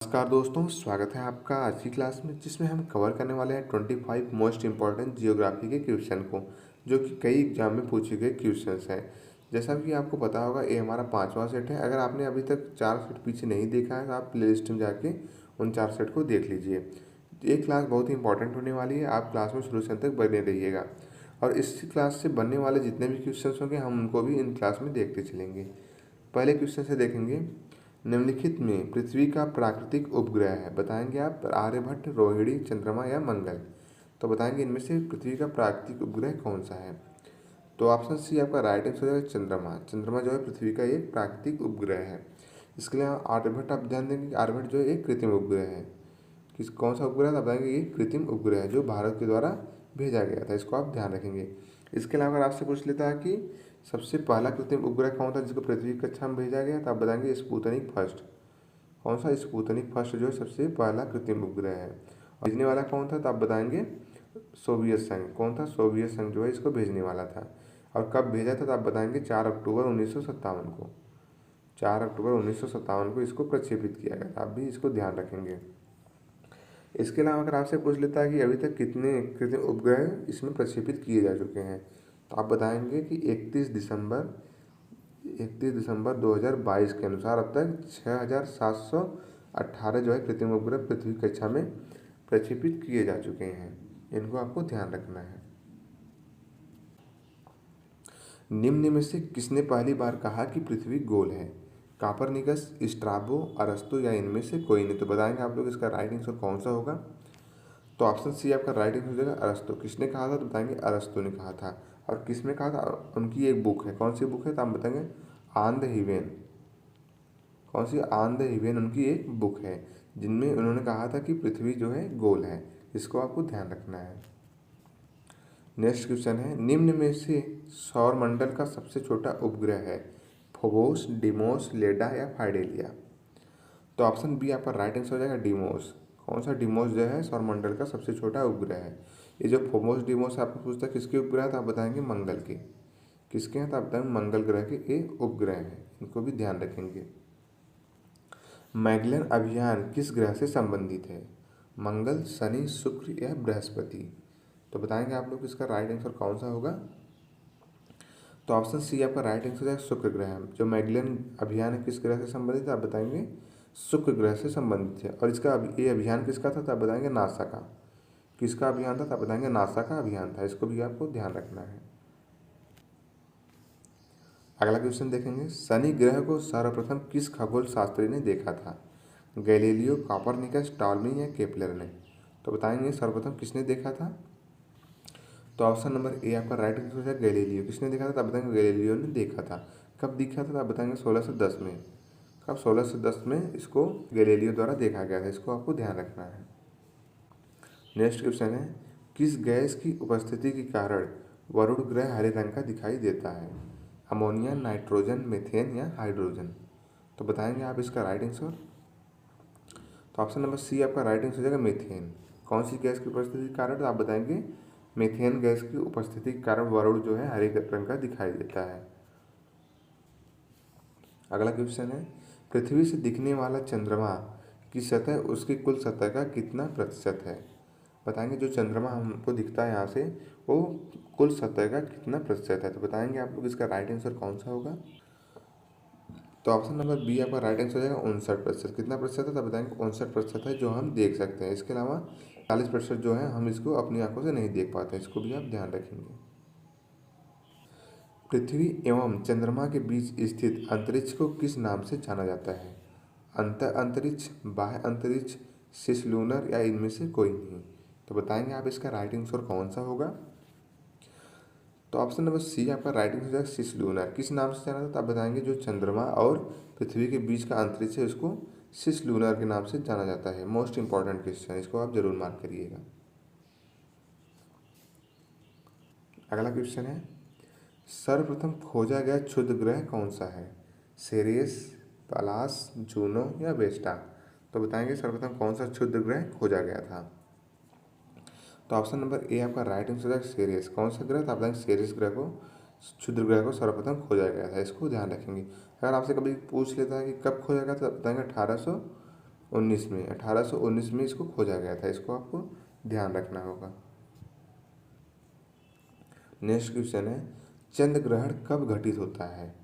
नमस्कार दोस्तों, स्वागत है आपका आज की क्लास में जिसमें हम कवर करने वाले हैं 25 मोस्ट इम्पॉर्टेंट जियोग्राफी के क्वेश्चन को, जो कि कई एग्जाम में पूछे गए क्वेश्चंस हैं। जैसा कि आपको पता होगा, ये हमारा 5वां सेट है। अगर आपने अभी तक 4 सेट पीछे नहीं देखा है तो आप प्ले लिस्ट में जाके उन 4 सेट को देख लीजिए। ये क्लास बहुत ही इंपॉर्टेंट होने वाली है, आप क्लास में शुरू से अंत तक बने रहिएगा। और इस क्लास से बनने वाले जितने भी क्वेश्चन होंगे हम उनको भी इन क्लास में देखते चलेंगे। पहले क्वेश्चन से देखेंगे, निम्नलिखित में पृथ्वी का प्राकृतिक उपग्रह है, बताएंगे आप आर्यभट्ट, रोहिणी, चंद्रमा या मंगल। तो बताएंगे इनमें से पृथ्वी का प्राकृतिक उपग्रह कौन सा है। तो ऑप्शन सी आपका राइट आंसर हो जाएगा चंद्रमा। चंद्रमा जो है पृथ्वी का एक प्राकृतिक उपग्रह है। इसके लिए आर्यभट्ट आप ध्यान देंगे कि आर्यभट्ट जो है एक कृत्रिम उपग्रह है। किस कौन सा उपग्रह था, बताएंगे ये कृत्रिम उपग्रह है जो भारत के द्वारा भेजा गया था, इसको आप ध्यान रखेंगे। इसके अलावा अगर आपसे पूछ लेता है कि सबसे पहला कृत्रिम उपग्रह कौन था जिसको पृथ्वी की कक्षा में भेजा गया, तो आप बताएंगे स्पुतनिक फर्स्ट। कौन सा, स्पुतनिक फर्स्ट जो है सबसे पहला कृत्रिम उपग्रह है। और भेजने वाला कौन था, तो आप बताएंगे सोवियत संघ। कौन था, सोवियत संघ जो है इसको भेजने वाला था। और कब भेजा था, तो आप बताएंगे 4 अक्टूबर 1957 को। 4 अक्टूबर 1957 को इसको प्रक्षेपित किया गया था, आप भी इसको ध्यान रखेंगे। इसके अलावा अगर आपसे पूछ लेता है कि अभी तक कितने कृत्रिम उपग्रह इसमें प्रक्षेपित किए जा चुके हैं, तो आप बताएंगे कि 31 दिसंबर 2022 के अनुसार अब तक 6718 जो है कृत्रिम उपग्रह पृथ्वी कक्षा में प्रक्षेपित किए जा चुके हैं। इनको आपको ध्यान रखना है। निम्न में से किसने पहली बार कहा कि पृथ्वी गोल है, कापरनिकस, स्ट्राबो, अरस्तु या इनमें से कोई नहीं। तो बताएंगे आप लोग इसका राइट आंसर कौन सा होगा। तो ऑप्शन सी आपका राइट आंसर हो जाएगा अरस्तु। किसने कहा था, तो बताएंगे अरस्तु ने कहा था। और किसने कहा था, उनकी एक बुक है। कौन सी बुक है, तो आप बताएंगे ऑन द हिवेन। कौन सी, ऑन द हिवेन उनकी एक बुक है जिनमें उन्होंने कहा था कि पृथ्वी जो है गोल है। इसको आपको ध्यान रखना है। नेक्स्ट क्वेश्चन है, निम्न में से सौरमंडल का सबसे छोटा उपग्रह है, फोबोस, डिमोस, लेडा या फाइडेलिया। तो ऑप्शन बी आपका राइट आंसर हो जाएगा डिमोस। कौन सा, डिमोस जो है सौरमंडल का सबसे छोटा उपग्रह है। ये जो फोबोस डिमोस आपको पूछता है किसके उपग्रह है, तो आप बताएंगे मंगल के। किसके हैं, तो आप बताएंगे मंगल ग्रह के ये उपग्रह हैं, इनको भी ध्यान रखेंगे। मैगेलन अभियान किस ग्रह से संबंधित है, मंगल, शनि, शुक्र या बृहस्पति। तो बताएंगे आप लोग इसका राइट आंसर कौन सा होगा। तो ऑप्शन सी आपका राइट आंसर है शुक्र ग्रह। जो मैगेलन अभियान है किस ग्रह से संबंधित है, आप बताएंगे शुक्र ग्रह से संबंधित है। और इसका ये अभियान किसका था, तो आप बताएंगे नासा का। किसका अभियान था, तो आप बताएंगे नासा का अभियान था। इसको भी आपको ध्यान रखना है। अगला क्वेश्चन देखेंगे, शनि ग्रह को सर्वप्रथम किस खगोल शास्त्री ने देखा था, गैलीलियो, कॉपरनिकस, टॉलमी या केपलर ने। तो बताएंगे सर्वप्रथम किसने देखा था। तो ऑप्शन नंबर ए आपका राइट आंसर है गैलीलियो। किसने देखा था, तो आप बताएंगे गैलीलियो ने देखा था। कब देखा था, तो आप बताएंगे 1610 में। कब, 1610 में इसको गैलीलियो द्वारा देखा गया था। इसको आपको ध्यान रखना है। नेक्स्ट क्वेश्चन है, किस गैस की उपस्थिति के कारण वरुण ग्रह हरे रंग का दिखाई देता है, अमोनिया, नाइट्रोजन, मीथेन या हाइड्रोजन। तो बताएंगे आप इसका राइट आंसर। तो ऑप्शन नंबर सी आपका राइट आंसर हो जाएगा मीथेन। कौन सी गैस की उपस्थिति के कारण, तो आप बताएंगे मीथेन गैस की उपस्थिति के कारण वरुण जो है हरे रंग का दिखाई देता है। अगला क्वेश्चन है, पृथ्वी से दिखने वाला चंद्रमा की सतह उसकी कुल सतह का कितना प्रतिशत है। बताएंगे जो चंद्रमा हमको दिखता है यहाँ से वो कुल सतह का कितना प्रतिशत है। तो बताएंगे आप लोग इसका राइट आंसर कौन सा होगा। तो ऑप्शन नंबर बी आपका राइट आंसर हो जाएगा 59%। कितना प्रतिशत है, तो बताएंगे 59% है जो हम देख सकते हैं। इसके अलावा 40% जो है हम इसको अपनी आंखों से नहीं देख पाते हैं। इसको भी आप ध्यान रखेंगे। पृथ्वी एवं चंद्रमा के बीच स्थित अंतरिक्ष को किस नाम से जाना जाता है, अंतर अंतरिक्ष, बाह्य अंतरिक्ष, सिसलूनर या इनमें से कोई नहीं। तो बताएंगे आप इसका राइट आंसर कौन सा होगा। तो ऑप्शन नंबर सी आपका राइट आंसर है सिसलूनर। किस नाम से जाना जाता है, आप बताएंगे जो चंद्रमा और पृथ्वी के बीच का अंतरिक्ष है उसको सिसलूनर के नाम से जाना जाता है। मोस्ट इंपॉर्टेंट क्वेश्चन, इसको आप जरूर मार्क करिएगा। अगला क्वेश्चन है, सर्वप्रथम खोजा गया क्षुद्र ग्रह कौन सा है, सेरेस, पलास, जूनो या वेस्टा। तो बताएंगे सर्वप्रथम कौन सा क्षुद्र ग्रह खोजा गया था। तो ऑप्शन नंबर ए आपका राइट आंसर है सेरेस। कौन सा ग्रह था, आप बताएंगे सेरेस ग्रह को, क्षुद्र ग्रह को सर्वप्रथम खोजा गया था। इसको ध्यान रखेंगे। अगर आपसे कभी पूछ लेता है कि कब खोजा गया, तो बताएंगे 19 में 1819 में इसको खोजा गया था। इसको आपको ध्यान रखना होगा। नेक्स्ट क्वेश्चन है, चंद्र ग्रहण कब घटित होता है?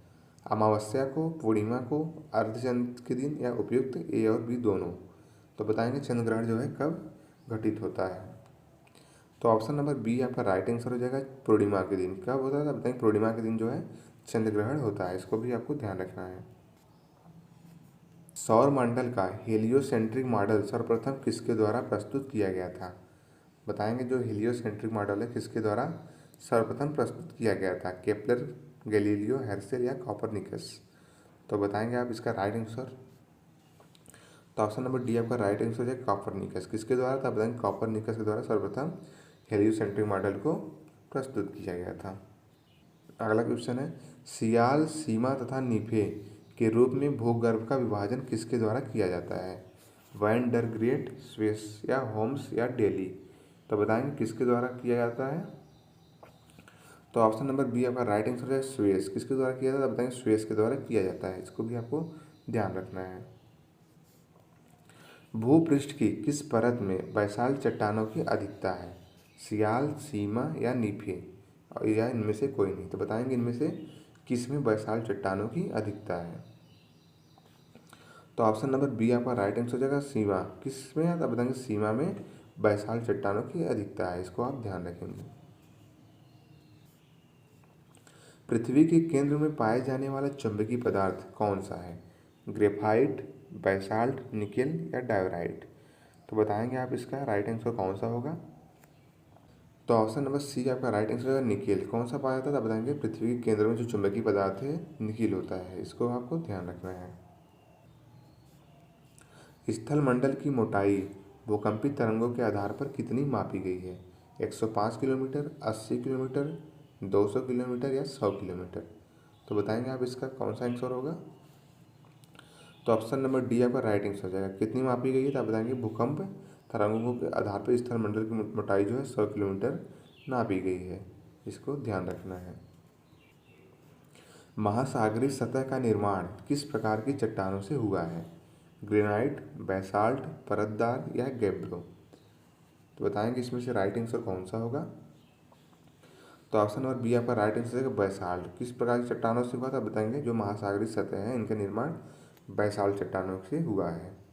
अमावस्या को, पूर्णिमा को, अर्धचंद्र के दिन या उपयुक्त ए और बी दोनों? तो बताएंगे चंद्र ग्रहण जो है कब घटित होता है। तो ऑप्शन नंबर बी आपका राइट आंसर हो जाएगा। पूर्णिमा के दिन कब होता है? बताएंगे पूर्णिमा के दिन जो है चंद्र ग्रहण होता है। इसको भी आपको ध्यान रखना है। सौर मंडल का हेलियोसेंट्रिक मॉडल सर्वप्रथम किसके द्वारा प्रस्तुत किया गया था? बताएंगे जो हेलियोसेंट्रिक मॉडल है किसके द्वारा सर्वप्रथम प्रस्तुत किया गया था? केपलर, गैलीलियो, हेर्शेल या कोपरनिकस? तो बताएंगे आप इसका राइट आंसर। तो ऑप्शन नंबर डी आपका राइट आंसर हो जाएगा कोपरनिकस। किसके द्वारा था? बताएंगे कोपरनिकस के द्वारा सर्वप्रथम हेलियोसेंट्रिक मॉडल को प्रस्तुत किया गया था। अगला क्वेश्चन है, सियाल, सीमा तथा नीफे के रूप में भूगर्भ का विभाजन किसके द्वारा किया जाता है? वैन डर ग्रेट, स्वेस या होम्स या डेली? तो बताएंगे किसके द्वारा किया जाता है? तो ऑप्शन नंबर बी आपका राइट आंसर है स्वेस। किसके द्वारा किया जाता है? बताएंगे स्वेस के द्वारा किया जाता है। इसको भी आपको ध्यान रखना है। भूपृष्ठ की किस परत में बैसाल्ट चट्टानों की अधिकता है? सियाल, सीमा या नीफे या इनमें से कोई नहीं? तो बताएंगे इनमें से किस में बैसाल्ट चट्टानों की अधिकता है? तो ऑप्शन नंबर बी आपका राइट आंसर हो जाएगा सीमा। किस में? तो बताएंगे सीमा में बैसाल्ट चट्टानों की अधिकता है। इसको आप ध्यान रखेंगे। पृथ्वी के केंद्र में पाए जाने वाला चुंबकीय पदार्थ कौन सा है? ग्रेफाइट, बैसाल्ट, निकेल या डायोराइट? तो बताएंगे आप इसका राइट आंसर कौन सा होगा? तो ऑप्शन नंबर सी आपका राइट आंसर होगा निकेल। कौन सा पाया जाता है? तो बताएंगे पृथ्वी के केंद्र में जो चुंबकीय पदार्थ है निकेल होता है। इसको आपको ध्यान रखना है। स्थल मंडल की मोटाई भूकंपित तरंगों के आधार पर कितनी मापी गई है? 105 किलोमीटर, 80 किलोमीटर, 200 किलोमीटर या 100 किलोमीटर? तो बताएंगे आप इसका कौन सा आंसर होगा? तो ऑप्शन नंबर डी आपका राइट आंसर हो जाएगा। कितनी मापी गई है? तो आप बताएंगे भूकंप तरंगों के आधार पर स्थल मंडल की मोटाई जो है 100 किलोमीटर नापी गई है। इसको ध्यान रखना है। महासागरीय सतह का निर्माण किस प्रकार की चट्टानों से हुआ है? ग्रेनाइट, बैसाल्ट, परतदार या गैब्रो? तो बताएंगे इसमें से राइट आंसर कौन सा होगा? तो ऑप्शन नंबर बी आपका राइट आंसर है बैसाल्ट। किस प्रकार की चट्टानों से हुआ था? बताएंगे जो महासागरीय सतह है इनका निर्माण बैसाल्ट चट्टानों से हुआ है।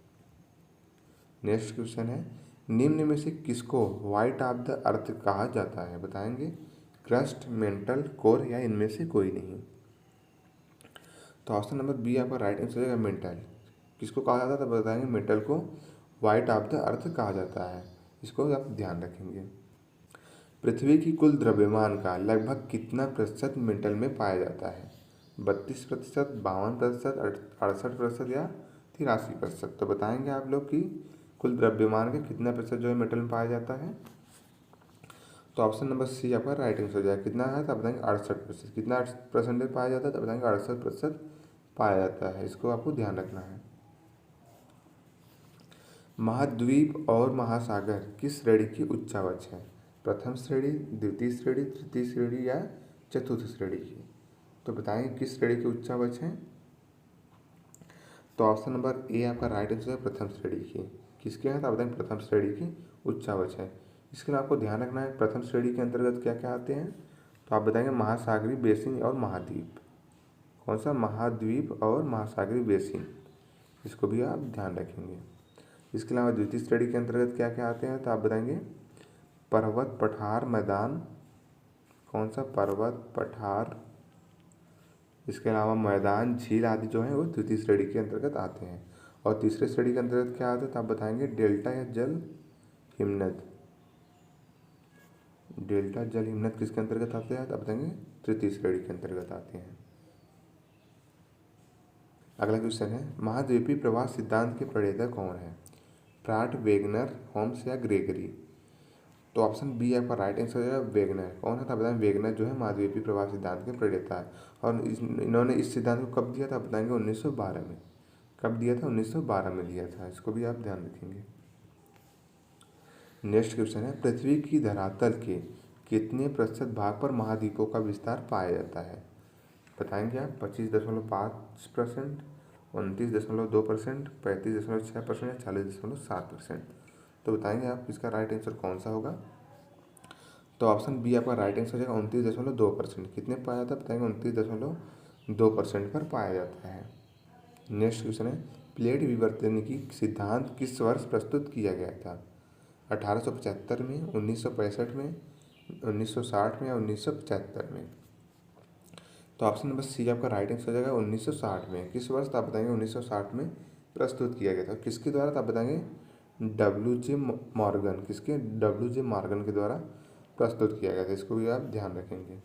नेक्स्ट क्वेश्चन है, निम्न में से किसको व्हाइट ऑफ द अर्थ कहा जाता है? बताएंगे क्रस्ट, मेंटल, कोर या इनमें से कोई नहीं? तो ऑप्शन नंबर बी आपका राइट आंसर है मेंटल। किसको कहा जाता है? तो बताएंगे मेंटल को व्हाइट ऑफ द अर्थ कहा जाता है। इसको आप ध्यान रखेंगे। पृथ्वी की कुल द्रव्यमान का लगभग कितना प्रतिशत मेंटल में पाया जाता है? 32%, 52%, 68% या 83%? तो बताएंगे आप लोग कि कुल द्रव्यमान का कितना प्रतिशत जो है मेटल में पाया जाता है? तो ऑप्शन नंबर सी आपका राइट आंसर हो जाएगा। कितना है? तो बताएंगे 68%। कितना परसेंटेज पाया जाता है? तो बताएंगे 68% पाया जाता है। इसको आपको ध्यान रखना है। महाद्वीप और महासागर किस श्रेणी की उच्चावच है? प्रथम श्रेणी, द्वितीय श्रेणी, तृतीय श्रेणी या चतुर्थ श्रेणी की? तो बताएंगे किस श्रेणी की उच्चावच है? तो ऑप्शन नंबर ए आपका राइट आंसर है प्रथम श्रेणी की। किसके हैं? तो बताएंगे प्रथम श्रेणी की उच्चावच है। इसके लिए आपको ध्यान रखना है प्रथम श्रेणी के अंतर्गत क्या क्या आते हैं। तो आप बताएंगे महासागरीय बेसिन और महाद्वीप। कौन सा? महाद्वीप और महासागरीय बेसिन। इसको भी आप ध्यान रखेंगे। इसके अलावा द्वितीय श्रेणी के अंतर्गत क्या क्या आते हैं? तो आप बताएंगे पर्वत, पठार, मैदान। कौन सा? पर्वत, पठार, इसके अलावा मैदान, झील आदि जो है वो द्वितीय श्रेणी के अंतर्गत आते हैं। और तीसरे श्रेणी के अंतर्गत क्या आता है? तो आप बताएंगे डेल्टा या जल हिमनद। डेल्टा जल हिमनद किसके अंतर्गत आते हैं? तो आप बताएंगे तृतीय श्रेणी के अंतर्गत आते हैं। अगला क्वेश्चन है, महाद्वीपीय प्रवाह सिद्धांत के प्रणेता कौन है? प्राट, वेगनर, होम्स या ग्रेगरी? तो ऑप्शन बी आपका राइट आंसर है वेगनर। कौन है? तो बताएं वेगनर जो है महाद्वीपीय प्रवाह सिद्धांत के प्रणेता है। और इन्होंने इस सिद्धांत को कब दिया था? बताएंगे 1912 में। कब दिया था? 1912 में दिया था। इसको भी आप ध्यान रखेंगे। नेक्स्ट क्वेश्चन है, पृथ्वी की धरातल के कितने प्रतिशत भाग पर महाद्वीपों का विस्तार पाया जाता है? बताएंगे आप 25.5%, 29.2%, 35.6% या 40.7%। तो बताएंगे आप इसका राइट आंसर कौन सा होगा। तो ऑप्शन बी आपका राइट आंसर हो जाएगा 29.2%। कितने पाया जाता है बताएंगे, 29.2% पर पाया जाता है। नेक्स्ट क्वेश्चन है, प्लेट विवर्तनिकी सिद्धांत किस वर्ष प्रस्तुत किया गया था? 1875 में, 1965 में, 1960 में या 1975 में? तो ऑप्शन नंबर सी आपका राइट आंसर हो जाएगा 1960 में। किस वर्ष? तो आप बताएंगे 1960 में प्रस्तुत किया गया था। किसके द्वारा? तो आप बताएंगे डब्ल्यू जे मॉर्गन। किसके? डब्ल्यू जे मॉर्गन के द्वारा प्रस्तुत किया गया था। इसको भी आप ध्यान रखेंगे।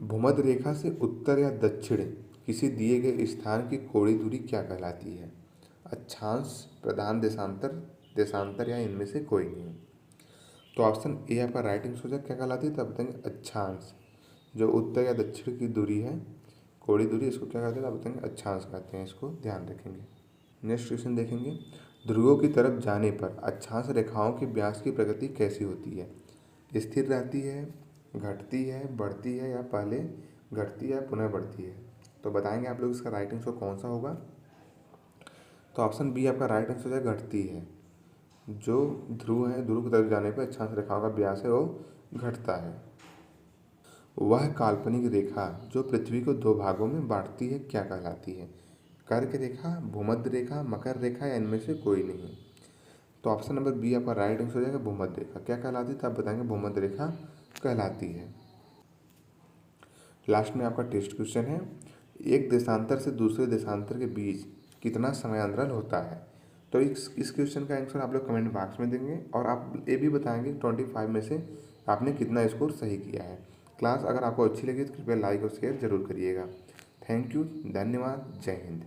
भूमध्य रेखा से उत्तर या दक्षिण किसी दिए गए स्थान की कोणीय दूरी क्या कहलाती है? अक्षांश, प्रधान देशांतर, देशांतर या इनमें से कोई नहीं। तो ऑप्शन ए आपका राइट आंसर हो जाएगा क्या कहलाती है? तो आप बताएंगे अक्षांश। जो उत्तर या दक्षिण की दूरी है, कोणीय दूरी, इसको क्या कहते हैं? आप बताएंगे अक्षांश कहते हैं। इसको ध्यान रखेंगे। नेक्स्ट क्वेश्चन देखेंगे, ध्रुवों की तरफ जाने पर अक्षांश रेखाओं के व्यास की प्रगति कैसी होती है? स्थिर रहती है, घटती है, बढ़ती है या पहले घटती है पुनः बढ़ती है? तो बताएंगे आप लोग इसका राइट आंसर कौन सा होगा। तो ऑप्शन बी आपका राइट आंसर है घटती है। जो ध्रुव है, ध्रुव की तरफ जाने पर अक्षांश रेखाओं का व्यास है वो घटता है। वह काल्पनिक रेखा जो पृथ्वी को दो भागों में बांटती है क्या कहलाती है? कर्क रेखा, भूमध्य रेखा, मकर रेखा या इनमें से कोई नहीं? तो ऑप्शन नंबर बी आपका राइट आंसर हो जाएगा भूमध्य रेखा। क्या कहलाती है? तो आप बताएंगे भूमध्य रेखा कहलाती है। लास्ट में आपका टेस्ट क्वेश्चन है, एक देशांतर से दूसरे देशांतर के बीच कितना समयांतराल होता है? तो इस क्वेश्चन का आंसर आप लोग कमेंट बॉक्स में देंगे और आप ये भी बताएंगे 25 में से आपने कितना स्कोर सही किया है। क्लास अगर आपको अच्छी लगी तो कृपया लाइक और शेयर जरूर करिएगा। थैंक यू, धन्यवाद, जय हिंद।